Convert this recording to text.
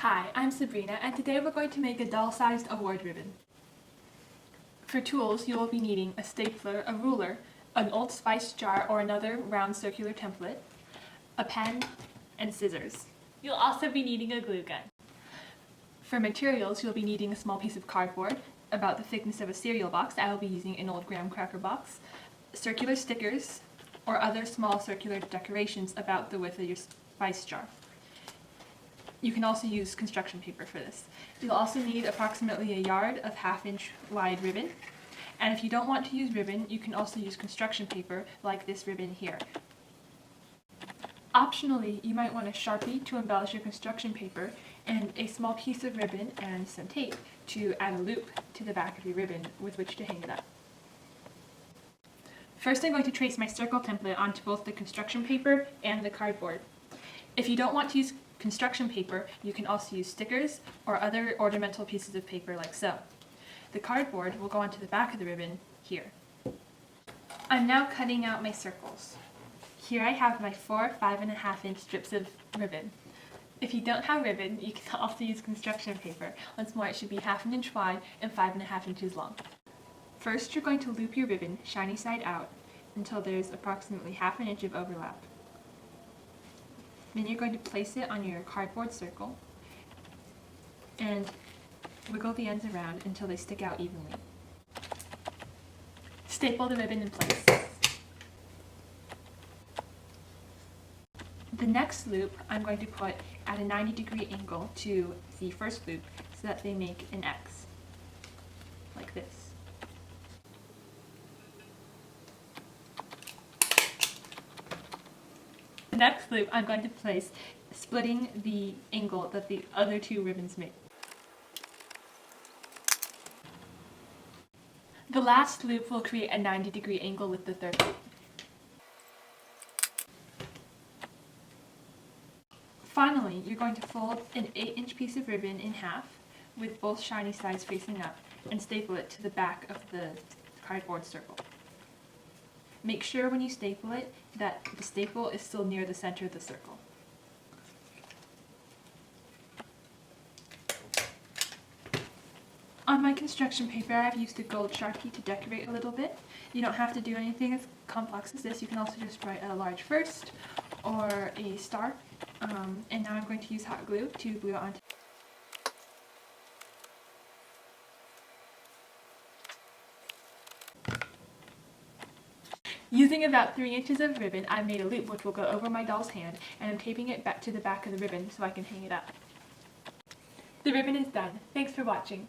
Hi, I'm Sabrina, and today we're going to make a doll-sized award ribbon. For tools, you will be needing a stapler, a ruler, an Old Spice jar or another round circular template, a pen, and scissors. You'll also be needing a glue gun. For materials, you'll be needing a small piece of cardboard, about the thickness of a cereal box. I will be using an old graham cracker box, circular stickers, or other small circular decorations about the width of your spice jar. You can also use construction paper for this. You'll also need approximately a yard of 1/2-inch wide ribbon. And if you don't want to use ribbon, you can also use construction paper like this ribbon here. Optionally, you might want a Sharpie to embellish your construction paper and a small piece of ribbon and some tape to add a loop to the back of your ribbon with which to hang it up. First, I'm going to trace my circle template onto both the construction paper and the cardboard. If you don't want to use construction paper, you can also use stickers or other ornamental pieces of paper like so. The cardboard will go onto the back of the ribbon here. I'm now cutting out my circles. Here I have my 4 5.5-inch strips of ribbon. If you don't have ribbon, you can also use construction paper. Once more, it should be 1/2 inch wide and 5.5 inches long. First, you're going to loop your ribbon shiny side out until there's approximately 1/2 inch of overlap. Then you're going to place it on your cardboard circle and wiggle the ends around until they stick out evenly. Staple the ribbon in place. The next loop I'm going to put at a 90-degree angle to the first loop so that they make an X, like this. The next loop I'm going to place splitting the angle that the other two ribbons make. The last loop will create a 90-degree angle with the third loop. Finally, you're going to fold an 8-inch piece of ribbon in half with both shiny sides facing up and staple it to the back of the cardboard circle. Make sure when you staple it that the staple is still near the center of the circle. On my construction paper, I've used a gold Sharpie to decorate a little bit. You don't have to do anything as complex as this. You can also just write a large first or a star. And now I'm going to use hot glue to glue it onto. Using about 3 inches of ribbon, I made a loop which will go over my doll's hand, and I'm taping it back to the back of the ribbon so I can hang it up. The ribbon is done. Thanks for watching.